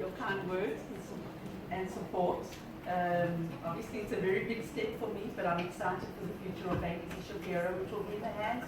your kind words and support. Obviously, it's a very big step for me, but I'm excited for the future of Baby Shapiro, which will be in the hands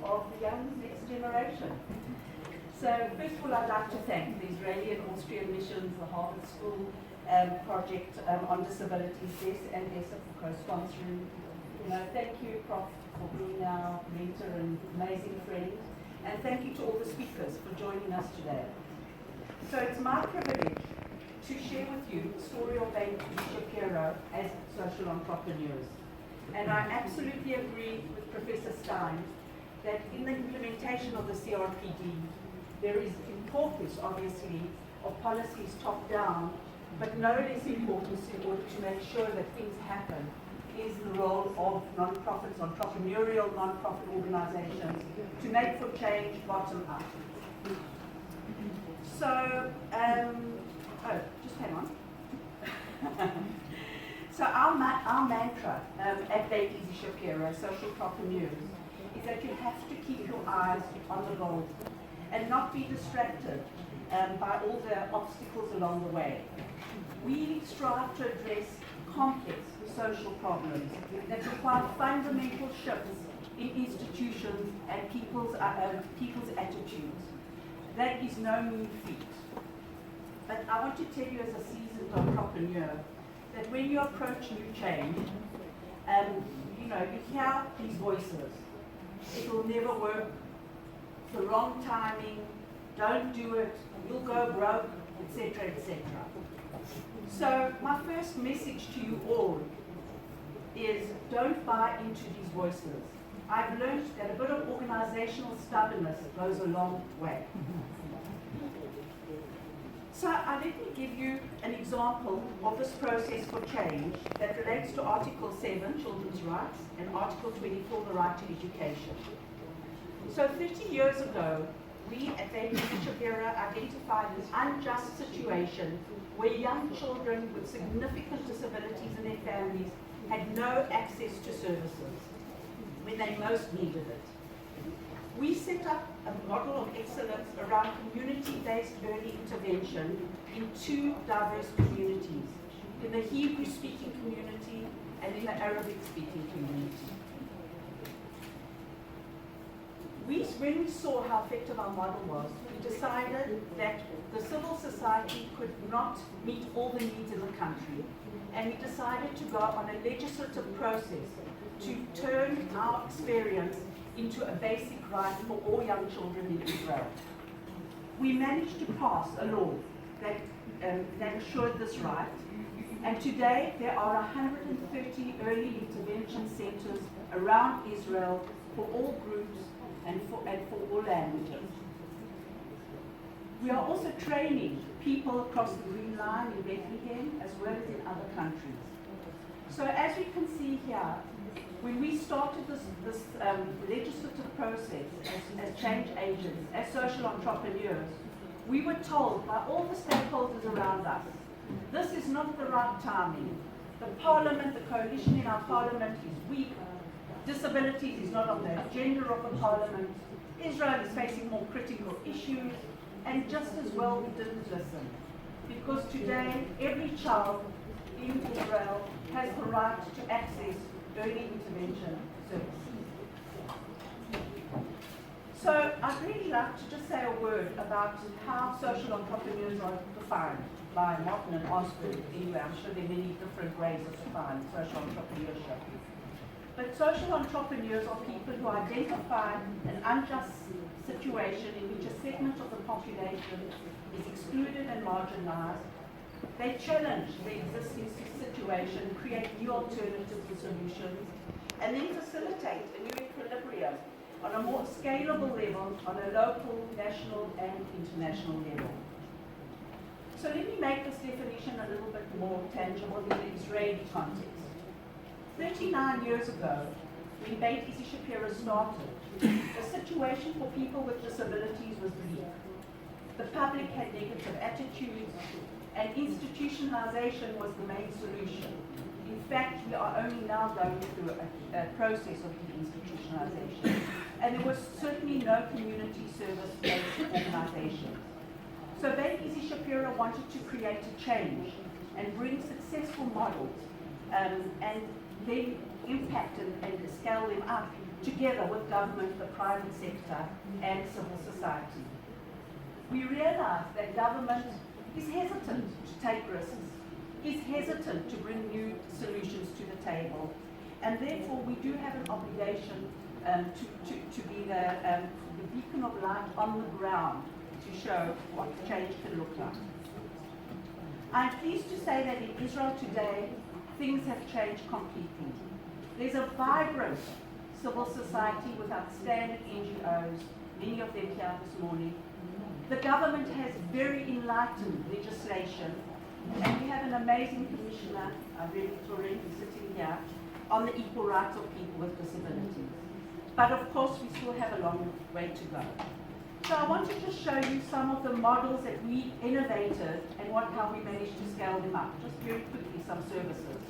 of the young next generation. So, first of all, I'd like to thank the Israeli and Austrian missions, the Harvard School project on disabilities, DES and ESA for co-sponsoring. Thank you, Prof, for being our mentor and amazing friend. And thank you to all the speakers for joining us today. So it's my privilege to share with you the story of Baby Shapiro as social entrepreneurs. And I absolutely agree with Professor Stein that in the implementation of the CRPD, there is importance, obviously, of policies top-down, but no less importance in order to make sure that things happen is the role of non-profits, entrepreneurial non-profit organizations to make for change bottom up. So, just hang on. So our mantra at Baby Shapiro, social entrepreneurs, is that you have to keep your eyes on the goal and not be distracted by all the obstacles along the way. We strive to address complex social problems that require fundamental shifts in institutions and people's attitudes. That is no mean feat. But I want to tell you as a seasoned entrepreneur that when you approach new change, you hear these voices. It will never work. It's the wrong timing. Don't do it. You'll go broke, etc., etc. So my first message to you all is don't buy into these voices. I've learned that a bit of organizational stubbornness goes a long way. So let me give you an example of this process for change that relates to Article 7, Children's Rights, and Article 24, the right to education. So 30 years ago, we at Baby Shapiro identified an unjust situation where young children with significant disabilities in their families had no access to services when they most needed it. We set up a model of excellence around community-based early intervention in two diverse communities, in the Hebrew-speaking community and in the Arabic-speaking community. When we saw how effective our model was, we decided that the civil society could not meet all the needs in the country, and we decided to go on a legislative process to turn our experience into a basic right for all young children in Israel. We managed to pass a law that assured this right, and today there are 130 early intervention centers around Israel for all groups and for all languages. We are also training people across the Green Line in Bethlehem as well as in other countries. So as we can see here, when we started this legislative process as change agents, as social entrepreneurs, we were told by all the stakeholders around us, this is not the right timing. The parliament, the coalition in our parliament is weak. Disabilities is not on the agenda of the parliament. Israel is facing more critical issues, and just as well we didn't listen. Because today, every child in Israel has the right to access early intervention services. So I'd really like to just say a word about how social entrepreneurs are defined by Martin and Osborne. Anyway, I'm sure there are many different ways of defining social entrepreneurship. But social entrepreneurs are people who identify an unjust situation in which a segment of the population is excluded and marginalized. They challenge the existing situation, create new alternatives and solutions, and then facilitate a new equilibrium on a more scalable level, on a local, national, and international level. So let me make this definition a little bit more tangible in the Israeli context. 39 years ago, when Beit Izi Shapiro started, the situation for people with disabilities was bleak. The public had negative attitudes, and institutionalization was the main solution. In fact, we are only now going through a process of deinstitutionalization, and there was certainly no community service-based organization. So then Izi Shapira wanted to create a change and bring successful models and then impact and scale them up together with government, the private sector, and civil society. We realize that government is hesitant to take risks, is hesitant to bring new solutions to the table, and therefore we do have an obligation to be the beacon of light on the ground to show what change can look like. I'm pleased to say that in Israel today, things have changed completely. There's a vibrant civil society with outstanding NGOs, many of them here this morning. The government has very enlightened legislation, and we have an amazing commissioner, Florin, sitting here, on the equal rights of people with disabilities. But of course, we still have a long way to go. So I want to just show you some of the models that we innovated and how we managed to scale them up. Just very quickly, some services.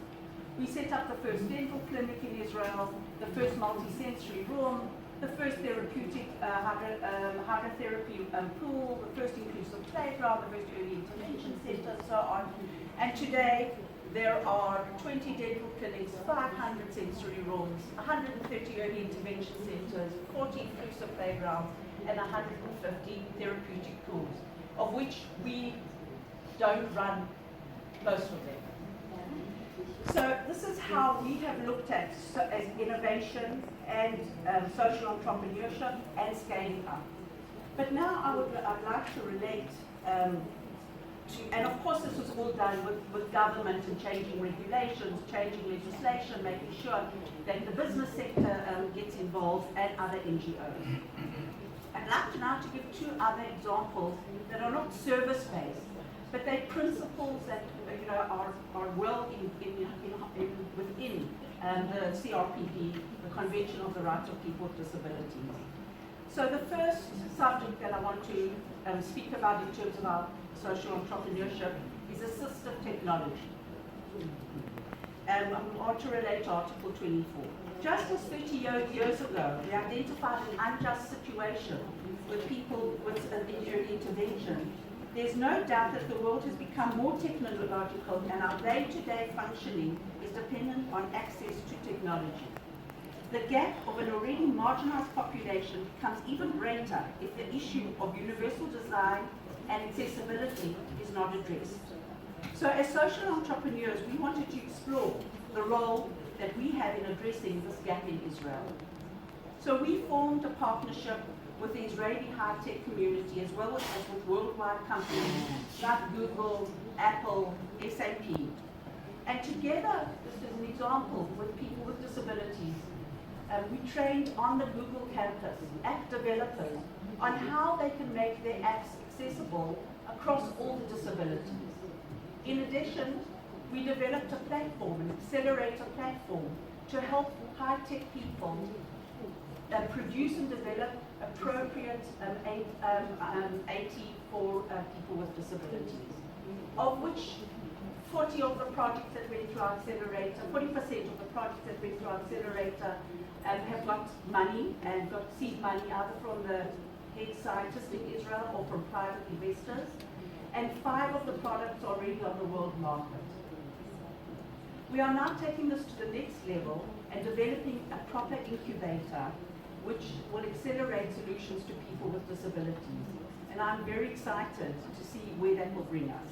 We set up the first dental clinic in Israel, the first multi-sensory room, the first therapeutic hydrotherapy pool, the first inclusive playground, the first early intervention center, so on. And today, there are 20 dental clinics, 500 sensory rooms, 130 early intervention centers, 40 inclusive playgrounds, and 150 therapeutic pools, of which we don't run most of them. So this is how we have looked at as innovation and social entrepreneurship and scaling up. But now I'd like to relate and of course this was all done with government and changing regulations, changing legislation, making sure that the business sector gets involved and other NGOs. I'd like now to give two other examples that are not service-based, but they're principles that are well within the CRPD, the Convention of the Rights of People with Disabilities. So the first subject that I want to speak about in terms of our social entrepreneurship is assistive technology. I want to relate to Article 24. Just as 30 years ago, we identified an unjust situation with people with early intervention, there's no doubt that the world has become more technological and our day-to-day functioning is dependent on access to technology. The gap of an already marginalized population becomes even greater if the issue of universal design and accessibility is not addressed. So as social entrepreneurs, we wanted to explore the role that we have in addressing this gap in Israel. So we formed a partnership with the Israeli high-tech community as well as with worldwide companies like Google, Apple, SAP. And together, just as an example, with people with disabilities, we trained on the Google campus app developers on how they can make their apps accessible across all the disabilities. In addition, we developed a platform, an accelerator platform, to help high-tech people produce and develop appropriate AT for people with disabilities, of which 40 of the projects that went through our accelerator, 40% of the projects that went through our accelerator have got money and got seed money either from the head scientists in Israel or from private investors, and 5 of the products are already on the world market. We are now taking this to the next level and developing a proper incubator which will accelerate solutions to people with disabilities. And I'm very excited to see where that will bring us.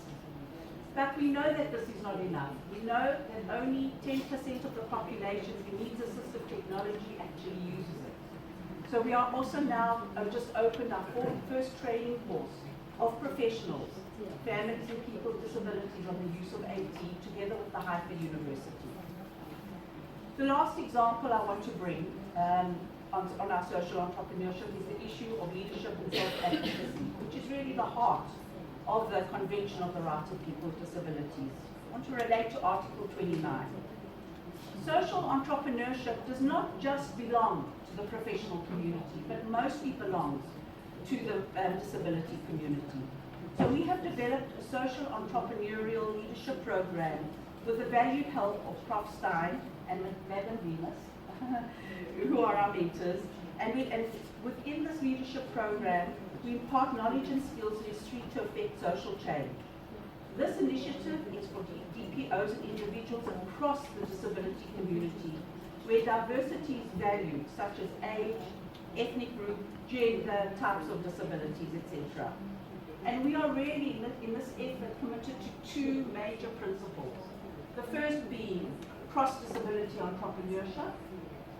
But we know that this is not enough. We know that only 10% of the population who needs assistive technology actually uses it. So we are also now just opened our first training course of professionals, families and people with disabilities on the use of AT together with the Haifa University. The last example I want to bring on our social entrepreneurship is the issue of leadership and self-advocacy, which is really the heart of the Convention of the Rights of People with Disabilities. I want to relate to Article 29. Social entrepreneurship does not just belong to the professional community, but mostly belongs to the disability community. So we have developed a social entrepreneurial leadership program with the valued help of Prof. Stein and Madam Venus, who are our mentors. And within this leadership program, We impart knowledge and skills necessary to affect social change. This initiative is for DPOs and individuals across the disability community, where diversity is valued, such as age, ethnic group, gender, types of disabilities, etc. And we are really, in this effort, committed to two major principles. The first being cross-disability entrepreneurship,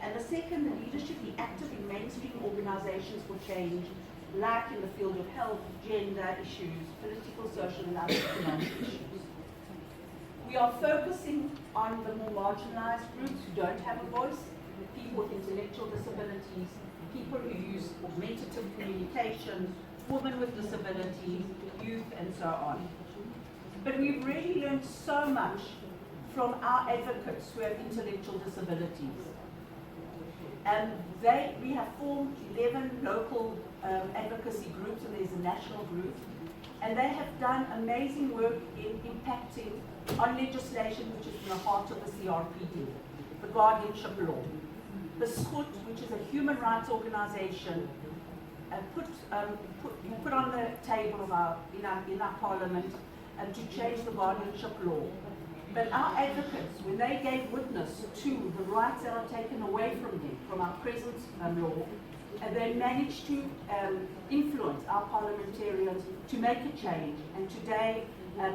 and the second, the leadership be active in mainstream organizations for change, like in the field of health, gender issues, political, social, and other economic issues. We are focusing on the more marginalized groups who don't have a voice, people with intellectual disabilities, people who use augmentative communication, women with disabilities, youth, and so on. But we've really learned so much from our advocates who have intellectual disabilities. We have formed 11 local advocacy groups, and there's a national group, and they have done amazing work in impacting on legislation which is in the heart of the CRPD, the guardianship law. The SCHUT, which is a human rights organization, put on the table of in our parliament to change the guardianship law. But our advocates, when they gave witness to the rights that are taken away from them, from our present law, and they managed to influence our parliamentarians to make a change. And today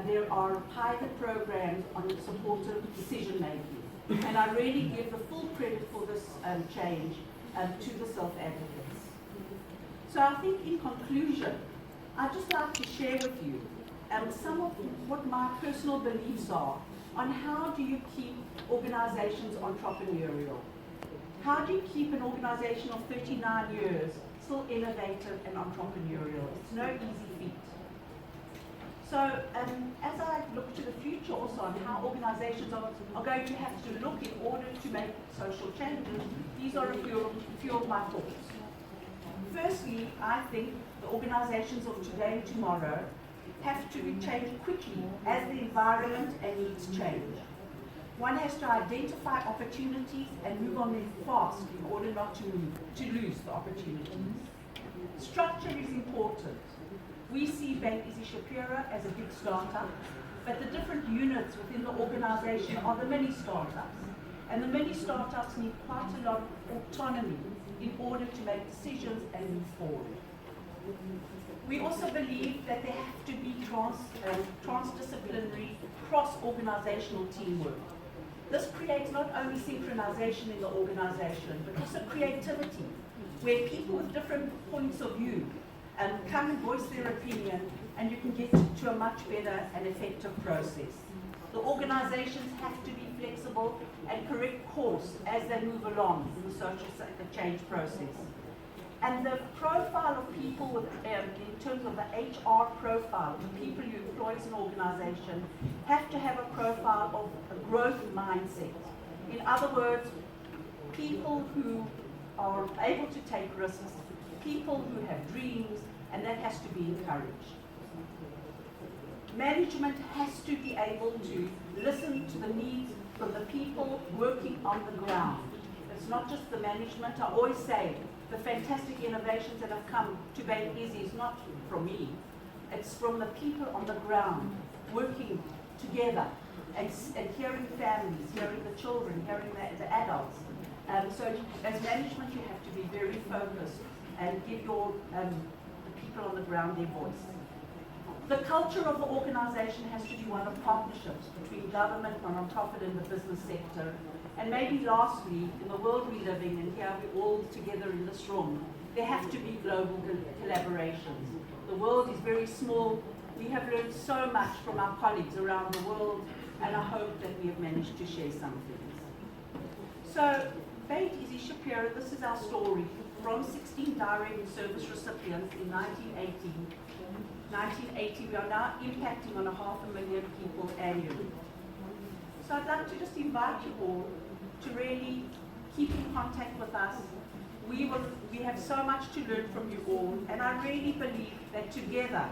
there are pilot programs on supportive decision making. And I really give the full credit for this change to the self-advocates. So I think in conclusion, I'd just like to share with you some of what my personal beliefs are on how do you keep organizations entrepreneurial. How do you keep an organization of 39 years still innovative and entrepreneurial? It's no easy feat. So as I look to the future also on how organizations are going to have to look in order to make social changes, these are a few of my thoughts. Firstly, I think the organizations of today and tomorrow have to be changed quickly as the environment and needs change. One has to identify opportunities and move on them fast in order not to lose the opportunities. Structure is important. We see Bank Izzy Shapira as a big startup, but the different units within the organization are the mini startups. And the mini startups need quite a lot of autonomy in order to make decisions and move forward. We also believe that there have to be transdisciplinary, cross-organizational teamwork. This creates not only synchronization in the organization, but also creativity, where people with different points of view come and voice their opinion, and you can get to a much better and effective process. The organizations have to be flexible and correct course as they move along in the social change process. And the profile of people with, in terms of the HR profile, the people you employ as an organization, have to have a profile of a growth mindset. In other words, people who are able to take risks, people who have dreams, and that has to be encouraged. Management has to be able to listen to the needs from the people working on the ground. It's not just the management. I always say the fantastic innovations that have come to Bank Izzy is not from me. It's from the people on the ground working together and hearing families, hearing the children, hearing the adults. So as management, you have to be very focused and give your the people on the ground their voice. The culture of the organization has to be one of partnerships between government, non-profit, and the business sector. And maybe lastly, in the world we live in, and here we're all together in this room, there have to be global collaborations. The world is very small. We have learned so much from our colleagues around the world, and I hope that we have managed to share some things. So, Bank Izzy Shapira, this is our story. From 16 direct service recipients in 1980, we are now impacting on 500,000 people annually. So I'd like to just invite you all to really keep in contact with us. We have so much to learn from you all, and I really believe that together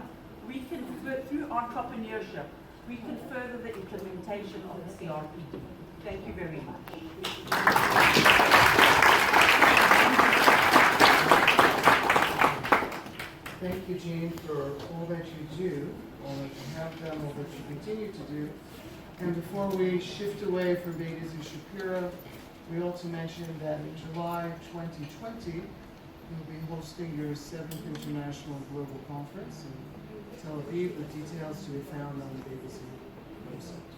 we can, through entrepreneurship, we can further the implementation of the CRPD. Thank you very much. thank you, Gene, for all that you do, all that you have done, all that you continue to do. And before we shift away from being Izzy Shapira, we also mentioned that in July 2020, you'll be hosting your 7th International Global Conference in Tel Aviv. The details to be found on the BBC website.